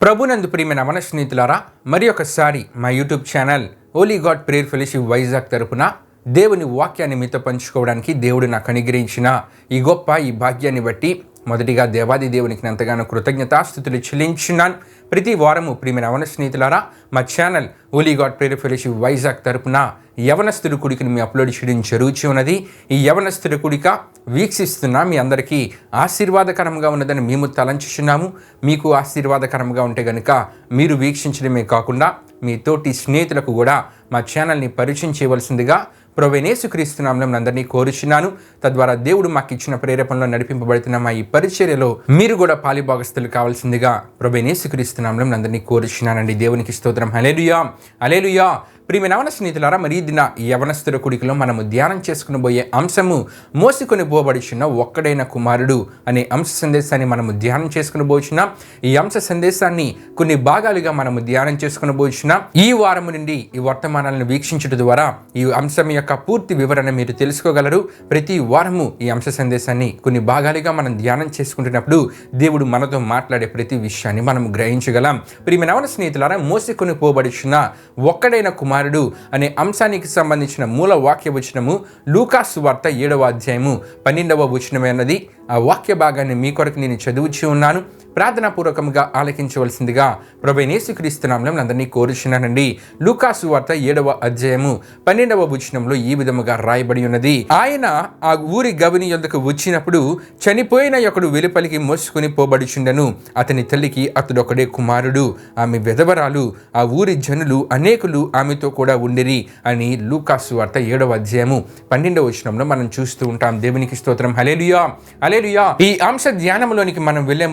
ప్రభునందు ప్రియమైన మన స్నేహితులారా, మరి ఒకసారి మా యూట్యూబ్ ఛానల్ ఓలీ గాడ్ ప్రేయర్ ఫెలోషిప్ వైజాగ్ తరపున దేవుని వాక్యాన్ని మీతో పంచుకోవడానికి దేవుడు నాకు అనుగ్రహించిన ఈ భాగ్యాన్ని బట్టి మొదటిగా దేవాది దేవునికి ఎంతగానో కృతజ్ఞతాస్తుతులు చెల్లించున్నాను. ప్రతి వారము ప్రియమైన యవన స్నేహితులారా, మా ఛానల్ ఓలీ గాడ్ ప్రేయర్ ఫెలోషిప్ వైజాగ్ తరపున యవనస్తుడి కుడికను మీ అప్లోడ్ చేయడం జరుగుతూ ఉన్నది. ఈ యవనస్తుడి కుడిక వీక్షిస్తున్న మీ అందరికీ ఆశీర్వాదకరంగా ఉన్నదని మేము తలంచుచున్నాము. మీకు ఆశీర్వాదకరంగా ఉంటే కనుక మీరు వీక్షించడమే కాకుండా మీ తోటి స్నేహితులకు కూడా మా ఛానల్ని పరిచయం చేయవలసిందిగా ప్రభువైన యేసుక్రీస్తు నామమున అందరినీ కోరుచున్నాను. తద్వారా దేవుడు మాకు ఇచ్చిన ప్రేరేపణలో నడిపింపబడుతున్న మా ఈ పరిచర్యలో మీరు కూడా పాలిభాగస్తులు కావాల్సిందిగా ప్రభువైన యేసుక్రీస్తు నామమున అందరినీ కోరుచున్నానండి. దేవునికి స్తోత్రం. హల్లెలూయా, హల్లెలూయా. ప్రియమైన యవన స్నేహితులారా, మరి దిన యవనస్తుల కుడికలో మనము ధ్యానం చేసుకుని పోయే అంశము మోసుకొని పోబడిచున్న ఒక్కడైన కుమారుడు అనే అంశ సందేశాన్ని మనము ధ్యానం చేసుకుని పోచున్నాం. ఈ అంశ సందేశాన్ని కొన్ని భాగాలుగా మనము ధ్యానం చేసుకుని పోచున్నాం. ఈ వారము నుండి ఈ వర్తమానాలను వీక్షించడం ద్వారా ఈ అంశం యొక్క పూర్తి వివరణ మీరు తెలుసుకోగలరు. ప్రతి వారము ఈ అంశ సందేశాన్ని కొన్ని భాగాలుగా మనం ధ్యానం చేసుకుంటున్నప్పుడు దేవుడు మనతో మాట్లాడే ప్రతి విషయాన్ని మనం గ్రహించగలం. ప్రియమైన యవన స్నేహితులారా, మోసుకొని పోబడిచున్న ఒక్కడైన కుమారుడు అనే అంశానికి సంబంధించిన మూల వాక్య వచనము లూకాసు సువార్త 7వ అధ్యాయము 12వ వచనమే అన్నది. ఆ వాక్య భాగాన్ని మీ కొరకు నేను చదువుచి ఉన్నాను. ప్రార్థనాపూర్వకంగా ఆలకించవలసిందిగా ప్రభువైన యేసుక్రీస్తు నామమున అందరినీ కోరుచున్నానండి. లూకాసు సువార్త 7వ అధ్యాయము 12వ వచనంలో ఈ విధముగా రాయబడి ఉన్నది. ఆయన ఆ ఊరి గవిని యొద్దకు వచ్చినప్పుడు చనిపోయిన ఒకడు వెలుపలికి మోసుకొని పోబడుచుండెను. అతని తల్లికి అతడొకడే కుమారుడు. ఆమె విధవరాలు. ఆ ఊరి జనులు అనేకులు ఆమెతో కూడా ఉండిరి అని లూకాసు సువార్త 7వ అధ్యాయము 12వ వచనంలో మనం చూస్తూ ఉంటాం. దేవునికి స్తోత్రం. హల్లెలూయా, హల్లెలూయా. ఈ అంశ ధ్యానంలోనికి మనం వెళ్లే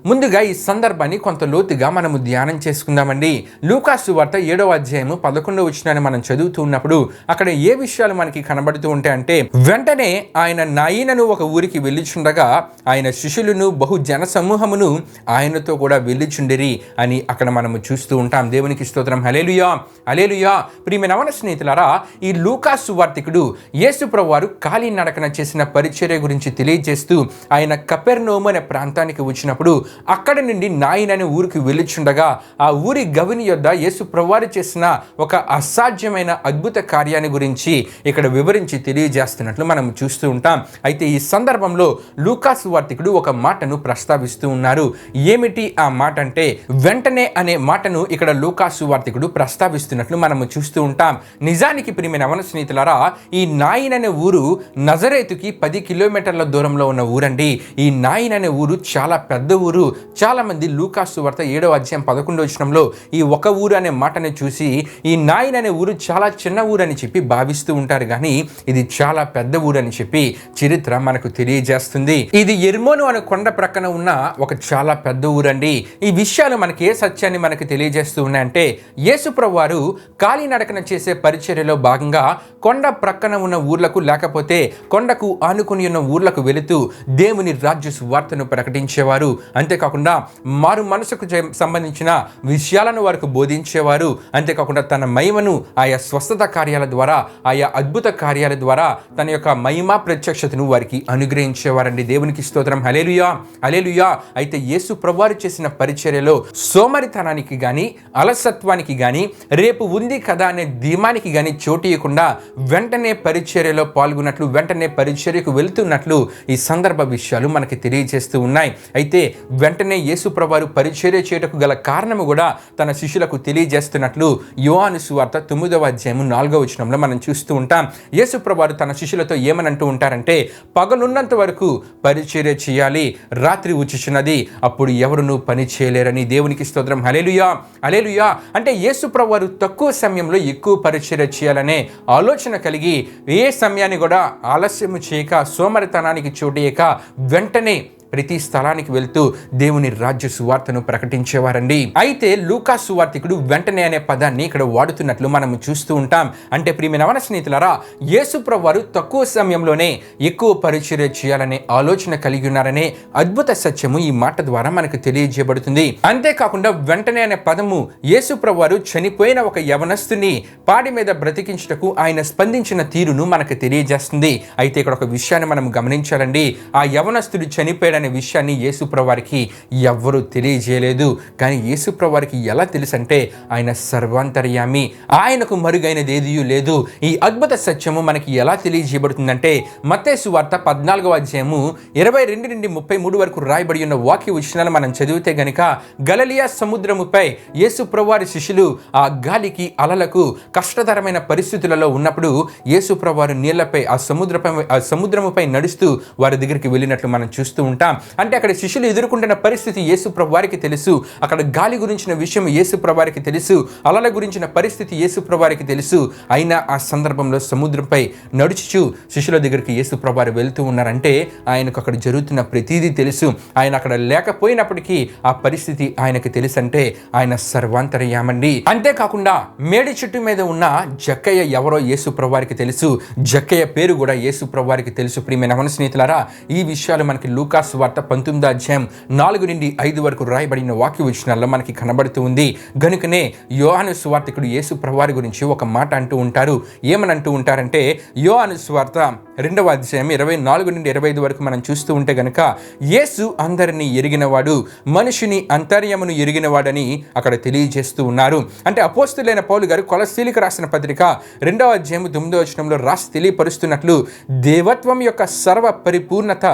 ముందుగా ఈ సందర్భాన్ని కొంత లోతుగా మనము ధ్యానం చేసుకుందామండి. లూకాసు సువార్త 7వ అధ్యాయము 11వ వచనాన్ని మనం చదువుతూ ఉన్నప్పుడు అక్కడ ఏ విషయాలు మనకి కనబడుతూ ఉంటాయంటే, వెంటనే ఆయన నాయనను ఒక ఊరికి వెళ్ళిచుండగా ఆయన శిష్యులను బహు జన సమూహమును ఆయనతో కూడా వెళ్ళిచుండిరి అని అక్కడ మనము చూస్తూ ఉంటాం. దేవునికి స్తోత్రం. హల్లెలూయా, హల్లెలూయా. ప్రియమైన యవన స్నేహితులారా, ఈ లూకాసు సువార్తికుడు యేసు ప్రభువారు కాలి నడకన చేసిన పరిచర్య గురించి తెలియజేస్తూ ఆయన కపెర్నౌము అనే ప్రాంతానికి వచ్చినప్పుడు అక్కడి నుండి నాయిన్ అనే ఊరికి వెళ్ళుచుండగా ఆ ఊరి గవిని యొద్ద యేసు ప్రభువారు చేసిన ఒక అసాధ్యమైన అద్భుత కార్యాన్ని గురించి ఇక్కడ వివరించి తెలియజేస్తున్నట్లు మనం చూస్తూ ఉంటాం. అయితే ఈ సందర్భంలో లూకాసు సువార్తికుడు ఒక మాటను ప్రస్తావిస్తూ ఉన్నారు. ఏమిటి ఆ మాట అంటే, వెంటనే అనే మాటను ఇక్కడ లూకాసు సువార్తికుడు ప్రస్తావిస్తున్నట్లు మనము చూస్తూ ఉంటాం. నిజానికి ప్రియమైన యవన స్నేహితులారా, ఈ నాయిన్ అనే ఊరు నజరేతుకి 10 కిలోమీటర్ల దూరంలో ఉన్న ఊరండి. ఈ నాయిన్ అనే ఊరు చాలా పెద్ద ఊరు. చాలా మంది లూకాసు సువార్త 7వ అధ్యాయం 11వ వచనంలో ఈ ఒక ఊరు అనే మాటను చూసి ఈ నాయిన్ అనే ఊరు చాలా చిన్న ఊరు అని చెప్పి భావిస్తూ ఉంటారు. కానీ ఇది చాలా పెద్ద ఊరు అని చెప్పి చరిత్ర మనకు తెలియజేస్తుంది. ఇది ఎర్మోను అనే కొండ ప్రక్కన ఉన్న ఒక చాలా పెద్ద ఊరండి. ఈ విషయాలు మనకి ఏ సత్యాన్ని మనకు తెలియజేస్తూ ఉన్నాయంటే, యేసు ప్రభువారు కాలినడకన చేసే పరిచర్యలో భాగంగా కొండ ప్రక్కన ఉన్న ఊర్లకు లేకపోతే కొండకు ఆనుకుని ఉన్న ఊర్లకు వెళుతూ దేవుని రాజ్య సువార్తను ప్రకటించేవారు. అంతేకాకుండా మారు మనసుకు సంబంధించిన విషయాలను వారికి బోధించేవారు. అంతేకాకుండా తన మహిమను ఆయా స్వస్థత కార్యాల ద్వారా, ఆయా అద్భుత కార్యాల ద్వారా తన యొక్క మహిమ ప్రత్యక్షతను వారికి అనుగ్రహించేవారండి. దేవునికి స్తోత్రం. హల్లెలూయా, హల్లెలూయా. అయితే యేసు ప్రభువారు చేసిన పరిచర్యలో సోమరితనానికి గాని అలసత్వానికి గాని రేపు ఉంది కదా అనే ధీమానికి గాని చోటీయకుండా వెంటనే పరిచర్యలో పాల్గొన్నట్లు, వెంటనే పరిచర్యకు వెళ్తున్నట్లు ఈ సందర్భ విషయాలు మనకి తెలియజేస్తూ ఉన్నాయి. అయితే వెంటనే యేసు ప్రభువారు పరిచర్య చేయటకు గల కారణము కూడా తన శిష్యులకు తెలియజేస్తున్నట్లు యోహాను సువార్త 9వ అధ్యాయము 4వ వచనంలో మనం చూస్తూ ఉంటాం. యేసు ప్రభువారు తన శిష్యులతో ఏమని అంటూ ఉంటారంటే, పగలున్నంత వరకు పరిచర్య చేయాలి, రాత్రి వచ్చుచున్నది, అప్పుడు ఎవరునూ పని చేయలేరని. దేవునికి స్తోత్రం. హల్లెలూయా, హల్లెలూయా. అంటే యేసు ప్రభువారు తక్కువ సమయంలో ఎక్కువ పరిచర్య చేయాలనే ఆలోచన కలిగి ఏ సమయాన్ని కూడా ఆలస్యము చేయక, సోమరితనానికి చోటేయక వెంటనే ప్రతి స్థలానికి వెళ్తూ దేవుని రాజ్య సువార్తను ప్రకటించేవారండి. అయితే లూకాసు సువార్తికుడు వెంటనే అనే పదాన్ని ఇక్కడ వాడుతున్నట్లు మనం చూస్తూ ఉంటాం. అంటే ప్రియమైన యవన స్నేహితులారా, యేసు ప్రభువారు తక్కువ సమయంలోనే ఎక్కువ పరిచర్య చేయాలనే ఆలోచన కలిగి ఉన్నారనే అద్భుత సత్యము ఈ మాట ద్వారా మనకు తెలియజేయబడుతుంది. అంతేకాకుండా వెంటనే అనే పదము యేసు ప్రభువారు చనిపోయిన ఒక యవనస్తుని పాడి మీద బ్రతికించుటకు ఆయన స్పందించిన తీరును మనకు తెలియజేస్తుంది. అయితే ఇక్కడ ఒక విషయాన్ని మనం గమనించాలండి. ఆ యవనస్తుడు చనిపోయాడు ఉన్నాడనే విషయాన్ని యేసుప్రభువారికి ఎవ్వరూ తెలియజేయలేదు. కానీ యేసుప్రభువారికి ఎలా తెలుసంటే ఆయన సర్వాంతర్యామి, ఆయనకు మరుగైనది ఏదియూ లేదు. ఈ అద్భుత సత్యము మనకి ఎలా తెలియజేయబడుతుందంటే మత్తయి సువార్త 14వ అధ్యాయము 22 నుండి 33 వరకు రాయబడి ఉన్న వాక్య వచనాలు మనం చదివితే గనుక గలిలయ సముద్రముపై యేసుప్రభువారి శిష్యులు ఆ గాలికి అలలకు కష్టతరమైన పరిస్థితులలో ఉన్నప్పుడు యేసుప్రభువారు నీళ్లపై ఆ సముద్రముపై నడుస్తూ వారి దగ్గరికి వెళ్ళినట్లు మనం చూస్తూ ఉంటాం. అంటే అక్కడ శిష్యులు ఎదుర్కొంటున్న పరిస్థితి యేసుప్రభువారికి తెలుసు. అక్కడ గాలి గురించిన విషయం యేసుప్రభువారికి తెలుసు. అలల గురించిన పరిస్థితి యేసుప్రభువారికి తెలుసు. అయినా ఆ సందర్భంలో సముద్రంపై నడుచుచు శిష్యుల దగ్గరికి యేసుప్రభువారు వెళ్తూ ఉన్నారంటే ఆయనకు అక్కడ జరుగుతున్న ప్రతిదీ తెలుసు. ఆయన అక్కడ లేకపోయినప్పటికీ ఆ పరిస్థితి ఆయనకు తెలుసు. అంటే ఆయన సర్వాంతర్యామండి. అంతేకాకుండా మేడి చెట్టు మీద ఉన్న జక్కయ్య ఎవరో యేసుప్రభువారికి తెలుసు. జక్కయ్య పేరు కూడా యేసుప్రభువారికి తెలుసు. ప్రియమైన మన స్నేహితులారా, ఈ విషయాలు మనకి లూకా సువార్త 19వ అధ్యాయం 4 నుండి 5 వరకు రాయబడిన వాక్య వచనాల్లో మనకి కనబడుతూ ఉంది. గనుకనే యోహాను సువార్తికుడు యేసుప్రభువారి గురించి ఒక మాట అంటూ ఉంటారు. ఏమని అంటూ ఉంటారంటే యోహాను సువార్త 2వ అధ్యాయం 24 నుండి 25 వరకు మనం చూస్తూ ఉంటే గనక యేసు అందరినీ ఎరిగినవాడు, మనుషుని అంతర్యమును ఎరిగినవాడని అక్కడ తెలియజేస్తూ ఉన్నారు. అంటే అపోస్తలుడైన పౌలు గారు కొలస్సీలకు రాసిన పత్రిక 2వ అధ్యాయం 9వ వచనంలో రాసి తెలియపరుస్తున్నట్లు దేవత్వం యొక్క సర్వ పరిపూర్ణత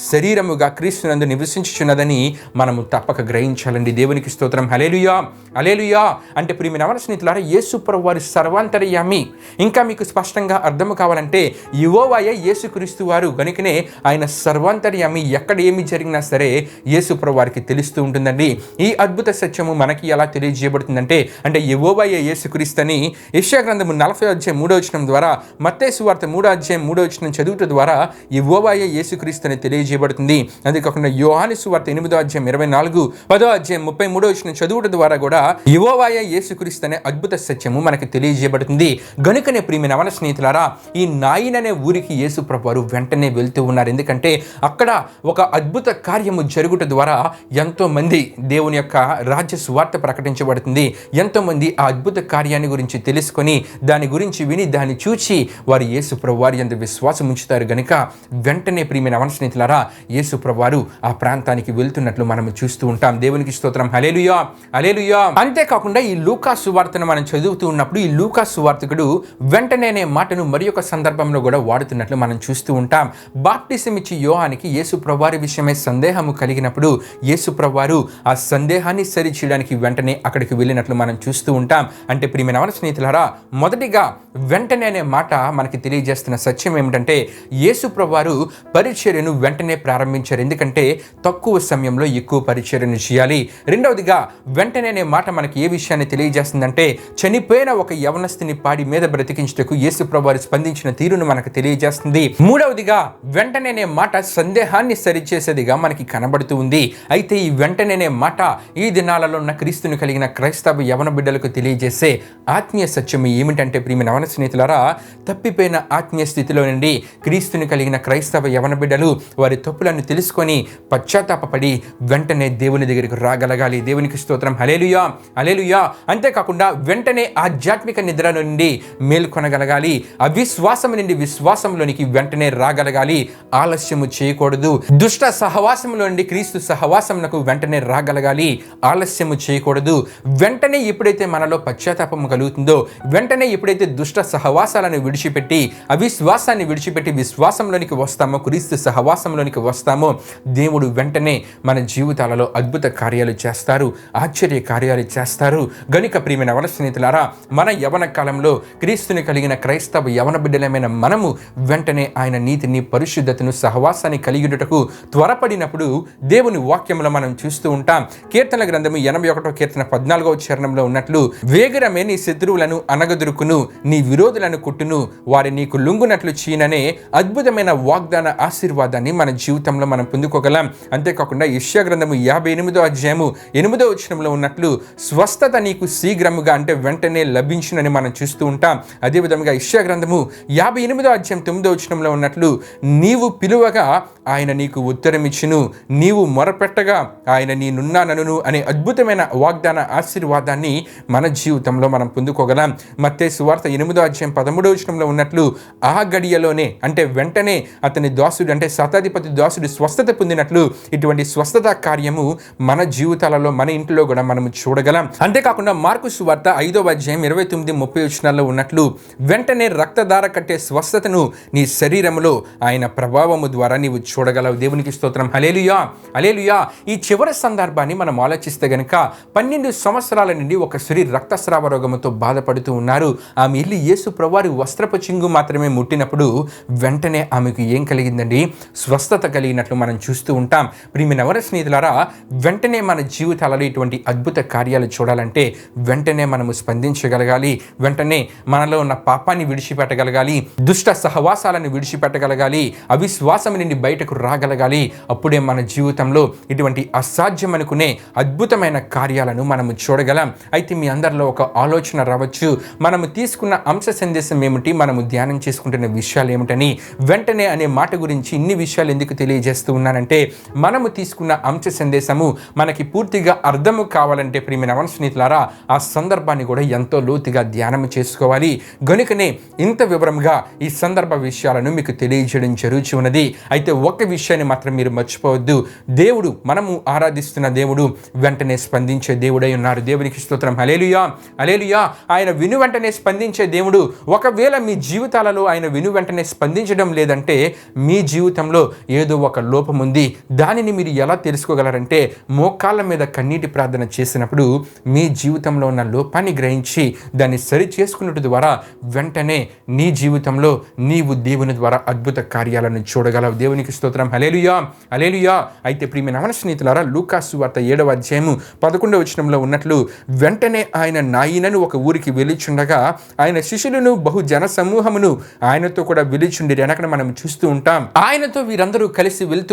శరీరముగా క్రీస్తునందు నివసించుచున్నదని మనము తప్పక గ్రహించాలండి. దేవునికి స్తోత్రం. హల్లెలూయా, హల్లెలూయా. అంటే ప్రియమైన మన స్నేహితులారా, యేసుప్రభువారు సర్వాంతర్యామి. ఇంకా మీకు స్పష్టంగా అర్థం కావాలంటే యెహోవాయే యేసుక్రీస్తు వారు. కనుకనే ఆయన సర్వాంతర్యామి. ఎక్కడ ఏమి జరిగినా సరే యేసుప్రభువారికి తెలుస్తూ ఉంటుందండి. ఈ అద్భుత సత్యము మనకి ఎలా తెలియజేయబడుతుందంటే అంటే యెహోవాయే యేసుక్రీస్తు అని యెషయా గ్రంథము 40వ అధ్యాయం 3వ వచనం ద్వారా, మత్తయి సువార్త 3వ అధ్యాయం 3వ వచనం చదువుట ద్వారా యెహోవాయే యేసుక్రీస్తు అని తెలియజేయబడుతుంది. అంతేకాకుండా యోహాను సువార్త 8వ అధ్యాయం 24, 10వ అధ్యాయం 33వ వచనం చదువుట ద్వారా కూడా యెహోవాయే యేసుక్రీస్తు అనే అద్భుత సత్యము మనకి తెలియజేయబడుతుంది. గనుకనే ప్రియమైన మన స్నేహితులారా, ఈ నాయిన్ అనే ఊరికి యేసుప్రభువారు వెంటనే వెళ్తూ ఉన్నారు. ఎందుకంటే అక్కడ ఒక అద్భుత కార్యము జరుగుట ద్వారా ఎంతో మంది దేవుని యొక్క రాజ్య సువార్త ప్రకటించబడుతుంది. ఎంతో మంది ఆ అద్భుత కార్యాన్ని గురించి తెలుసుకొని దాని గురించి విని దాన్ని చూచి వారు యేసుప్రభువారి యందు విశ్వాసం ఉంచుతారు. గనుక వెంటనే ప్రియమైన మన స్నేహితులారా, యేసుప్రభువారు ఆ ప్రాంతానికి వెళ్తున్నట్లు మనం చూస్తూ ఉంటాం. దేవునికి స్తోత్రం. హల్లెలూయా, హల్లెలూయా. అంతేకాకుండా ఈ లూకా సువార్తను మనం చదువుతూ ఉన్నప్పుడు ఈ లూకా సువార్తికుడు వెంటనే అనే మాటను మరి ఒక సందర్భంలో కూడా వాడుతున్నట్లు మనం చూస్తూ ఉంటాం. బాప్టిజం ఇచ్చి యోహానికి యేసుప్రభువారి విషయమై సందేహము కలిగినప్పుడు యేసుప్రభువారు ఆ సందేహాన్ని సరి చేయడానికి వెంటనే అక్కడికి వెళ్ళినట్లు మనం చూస్తూ ఉంటాం. అంటే ప్రియమైన మన స్నేహితులారా, మొదటిగా వెంటనే అనే మాట మనకి తెలియజేస్తున్న సత్యం ఏమిటంటే యేసుప్రభువారు పరిచర్యను వెంటనే ప్రారంభించారు. ఎందుకంటే తక్కువ సమయంలో ఎక్కువ పరిచర్యను చేయాలి. రెండవదిగా వెంటనే అనే మాట మనకి ఏ విషయాన్ని తెలియజేస్తుందంటే చనిపోయిన ఒక యవనస్తుని పాడి మీద బ్రతికించుటకు యేసుప్రభువారు స్పందించిన తీరును మనకు తెలియజేస్తుంది. మూడవదిగా వెంటనే అనే మాట సందేహాన్ని సరిచేసేదిగా మనకి కనబడుతూ ఉంది. అయితే ఈ వెంటనే అనే మాట ఈ దినాలలో ఉన్న క్రీస్తుని కలిగిన క్రైస్తవ యవన బిడ్డలకు తెలియజేసే ఆత్మీయ సత్యం ఏమిటంటే ప్రియమైన యవన స్నేహితులారా, తప్పిపోయిన ఆత్మీయ స్థితిలో నుండి క్రీస్తుని కలిగిన క్రైస్తవ యవన బిడ్డలు వారి తప్పులను తెలుసుకొని పశ్చాత్తాపపడి వెంటనే దేవుని దగ్గరికి రాగలగాలి. దేవునికి స్తోత్రం. హల్లెలూయా, హల్లెలూయా. అంతేకాకుండా వెంటనే ఆధ్యాత్మిక నిద్ర నుండి మేల్కొనగలగాలి. అవిశ్వాసం నుండి విశ్వాసంలోనికి వెంటనే రాగలగాలి. ఆలస్యము చేయకూడదు. దుష్ట సహవాసంలో నుండి క్రీస్తు సహవాసమునకు వెంటనే రాగలగాలి. ఆలస్యము చేయకూడదు. వెంటనే ఎప్పుడైతే మనలో పశ్చాత్తాపము కలుగుతుందో, వెంటనే ఎప్పుడైతే దుష్ట సహవాసాలను విడిచిపెట్టి అవిశ్వాసాన్ని విడిచిపెట్టి విశ్వాసంలోనికి వస్తామో, క్రీస్తు సహవాసంలోనికి వస్తామో, దేవుడు వెంటనే మన జీవితాలలో అద్భుత కార్యాలు చేస్తారు, ఆశ్చర్య కార్యాలు చేస్తారు. గనుక ప్రియమైన యవన స్నేహితులారా, మన యవన కాలంలో క్రీస్తుని కలిగిన క్రైస్తవ యవన బిడ్డలమైన మనము వెంటనే ఆయన నీతిని, పరిశుద్ధతను, సహవాసాన్ని కలిగినటకు త్వరపడినప్పుడు దేవుని వాక్యంలో మనం చూస్తూ ఉంటాం. కీర్తన గ్రంథము 81వ కీర్తన 14వ చరణంలో ఉన్నట్లు, వేగరమే నీ శత్రువులను అనగదురుకును, నీ విరోధులను కొట్టును, వారి నీకు లొంగునట్లు చీననే అద్భుతమైన వాగ్దాన ఆశీర్వాదాన్ని మన జీవితంలో మనం పొందుకోగలం. అంతేకాకుండా యెషయా గ్రంథము 58వ అధ్యాయము 8వ వచనంలో ఉన్నట్లు, స్వస్థత నీకు శీఘ్రముగా అంటే వెంటనే లభించునని మనం చూస్తూ ఉంటాం. అదేవిధంగా యెషయా గ్రంథము 58వ అధ్యాయం 9వ వచనంలో ఉన్నట్లు, నీవు పిలువగా ఆయన నీకు ఉత్తరమిచ్చును, నీవు మొరపెట్టగా ఆయన నేనున్నానను అనే అద్భుతమైన వాగ్దాన ఆశీర్వాదాన్ని మన జీవితంలో మనం పొందుకోగలం. మత్తయి సువార్త 8:13 ఉన్నట్లు ఆ గడియలోనే, అంటే వెంటనే అతని దాసుడు, అంటే శతాధిపతి దాసుడు స్వస్థత పొందినట్లు ఇటువంటి స్వస్థత కార్యము మన జీవితాలలో, మన ఇంట్లో కూడా మనము చూడగలం. అంతేకాకుండా మార్కు సువార్త 5:29-30 ఉన్నట్లు వెంటనే రక్తధార కట్టే స్వస్థతను నీ శరీరంలో ఆయన ప్రభావము ద్వారా నీవు చూడగలవు. దేవునికి స్తోత్రం. హల్లెలూయా, హల్లెలూయా. ఈ చివరి సందర్భాన్ని మనం ఆలోచిస్తే గనుక 12 సంవత్సరాల నుండి ఒక స్త్రీ రక్తస్రావ రోగముతో బాధపడుతూ ఉన్నారు. ఆమె ఇల్లు యేసు ప్రభువారి వస్త్రపు చింగు మాత్రమే ముట్టినప్పుడు వెంటనే ఆమెకు ఏం కలిగిందండి? స్వస్థత కలిగినట్లు మనం చూస్తూ ఉంటాం. ప్రియమైన ఎవరి స్నేహితులారా, వెంటనే మన జీవితాలలో ఇటువంటి అద్భుత కార్యాలు చూడాలంటే వెంటనే మనము స్పందించగలగాలి. వెంటనే మనలో ఉన్న పాపాన్ని విడిచిపెట్టగలగాలి, దుష్ట సహవాసాలను విడిచిపెట్టగలగాలి, అవిశ్వాసం నుండి బయటకు రాగలగాలి. అప్పుడే మన జీవితంలో ఇటువంటి అసాధ్యం అనుకునే అద్భుతమైన కార్యాలను మనము చూడగలం. అయితే మీ అందరిలో ఒక ఆలోచన రావచ్చు, మనము తీసుకున్న అంశ సందేశం ఏమిటి, మనము ధ్యానం చేసుకుంటున్న విషయాలు ఏమిటని. వెంటనే అనే మాట గురించి ఇన్ని విషయాలు ఎందుకు తెలియజేస్తూ ఉన్నానంటే, మనము తీసుకున్న అంశ సందేశము మనకి పూర్తిగా అర్థము కావాలంటే ప్రియమైన స్నేహితులారా, ఆ సందర్భాన్ని కూడా ఎంతో లోతుగా ధ్యానం చేసుకోవాలి. గనుకనే ఇంత వివరంగా ఈ సందర్భ విషయాలను మీకు తెలియజేయడం జరుగుతూ ఉన్నది. అయితే ఒక విషయాన్ని మాత్రం మీరు మర్చిపోవద్దు, దేవుడు, మనము ఆరాధిస్తున్న దేవుడు వెంటనే స్పందించే దేవుడై ఉన్నారు. దేవునికి స్తోత్రం. హల్లెలూయా, హల్లెలూయా. ఆయన విను వెంటనే స్పందించే దేవుడు. ఒకవేళ మీ జీవితాలలో ఆయన విను వెంటనే స్పందించడం లేదంటే మీ జీవితంలో ఏదో ఒక లోపం ఉంది. దానిని మీరు ఎలా తెలుసుకోగలరంటే, మోకాళ్ళ మీద కన్నీటి ప్రార్థన చేసినప్పుడు మీ జీవితంలో ఉన్న లోపాన్ని గ్రహించి దాన్ని సరి చేసుకున్నట్టు ద్వారా వెంటనే నీ జీవితంలో నీవు దేవుని ద్వారా అద్భుత కార్యాలను చూడగలవు. దేవునికి స్తోత్రం. హల్లెలూయా, హల్లెలూయా. అయితే ప్రియమైన స్నేహితులారా, లూకా సువార్త 7:11 ఉన్నట్లు వెంటనే ఆయన నాయనను ఒక ఊరికి వెలుచుండగా ఆయన శిష్యులను బహు జన సమూహమును ఆయనతో కూడా వెలుచుండిరి అని అక్కడ మనం చూస్తూ ఉంటాం. ఆయనతో వీరందరూ కలిసి వెళ్తూ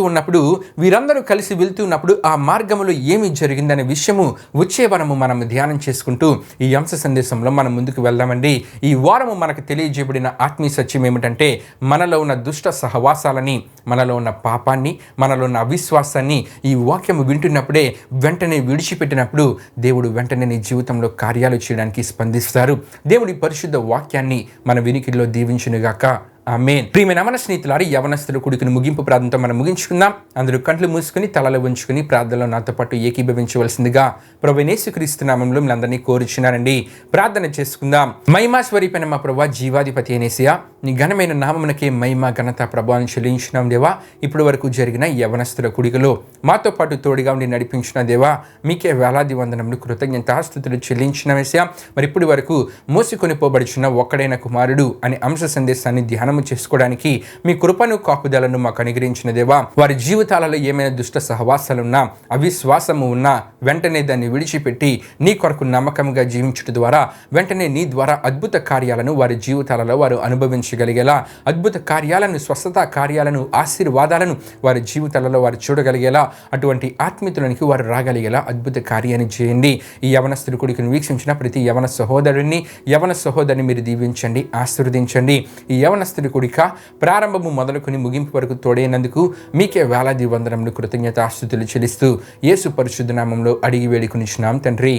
ఉన్నప్పుడు ఆ మార్గములో ఏమి జరిగిందనే విషయము వచ్చే వారము మనం ధ్యానం చేసుకుంటూ ఈ అంశ సందేశంలో మనం ముందుకు వెళ్దామండి. ఈ వారము మనకు తెలియజేయబడిన ఆత్మీయ సత్యం ఏమిటంటే, మనలో ఉన్న దుష్ట సహవాసాలని, మనలో ఉన్న పాపాన్ని, మనలో ఉన్న అవిశ్వాసాన్ని ఈ వాక్యము వింటున్నప్పుడే వెంటనే విడిచిపెట్టినప్పుడు దేవుడు వెంటనే నీ జీవితంలో కార్యాలు చేయడానికి స్పందిస్తారు. దేవుడి పరిశుద్ధ వాక్యాన్ని మన వినికిడిలో దీవించునుగాక. ఆమేన్. ప్రియమైన మన స్నేహితులారా, యవనస్తుల కూడికను ముగింపు ప్రార్థనతో మనం ముగించుకుందాం. అందరూ కంట్లు మూసుకుని తలలు ఉంచుకుని ప్రార్థనలో నాతో పాటు ఏకీభవించవలసిందిగా ప్రభువైన యేసుక్రీస్తు నామములో మిమ్మల్ని కోరుచున్నానండి. ప్రార్థన చేసుకుందాం. మహిమాస్వరూపైన మా ప్రభువా, జీవాధిపతి అయిన యేసయ్యా, నీ ఘనమైన నామమునకే మహిమ ఘనత ప్రభావం చెల్లించున్నాం దేవా. ఇప్పటి వరకు జరిగిన యవనస్తుల కూడికలో మాతో పాటు తోడుగా ఉండి నడిపించిన దేవా, మీకే వేలాది వందనములు, కృతజ్ఞతాస్తుతులు చెల్లించిన యేసయ్యా. మరి ఇప్పటి వరకు మోసుకొని పోబడుచున్న ఒక్కడైన కుమారుడు అనే అంశ సందేశాన్ని ధ్యానం చేసుకోవడానికి మీ కృపను కాపుదలను మాకు అనుగ్రహించిన దేవా. వారి జీవితాలలో ఏమైనా దుష్ట సహవాసాలున్నా, అవిశ్వాసము ఉన్నా వెంటనే దాన్ని విడిచిపెట్టి నీ కొరకు నమ్మకంగా జీవించుట ద్వారా వెంటనే నీ ద్వారా అద్భుత కార్యాలను వారి జీవితాలలో వారు అనుభవించగలిగేలా, అద్భుత కార్యాలను, స్వస్థత కార్యాలను, ఆశీర్వాదాలను వారి జీవితాలలో వారు చూడగలిగేలా, అటువంటి ఆత్మీయులనికి వారు రాగలిగేలా అద్భుత కార్యాన్ని చేయండి. ఈ యవనస్తుల కూడికను వీక్షించిన ప్రతి యవన సహోదరుని, యవన సహోదరిని మీరు దీవించండి, ఆశీర్వదించండి. ఈ యవనస్తుల కూడిక ప్రారంభము మొదలుకొని ముగింపు వరకు తోడైనందుకు మీకే వేలాది వందనములు, కృతజ్ఞతాస్తుతులు చెల్లిస్తూ యేసు పరిశుద్ధ నామములో అడిగి వేడుకొనిచున్నాం తండ్రి.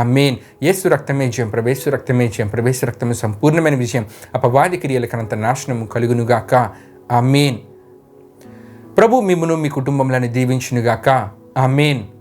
ఆమేన్. యేసు రక్తమే జయం, ప్రవేశ రక్తమే జయం, ప్రవేశ రక్తమే సంపూర్ణమైన విజయం, అపవాది క్రియలకనంత నాశనము కలుగునుగాక. ఆమేన్. ప్రభు మిమ్మును మీ కుటుంబంలోని దీవించునుగాక. ఆమేన్.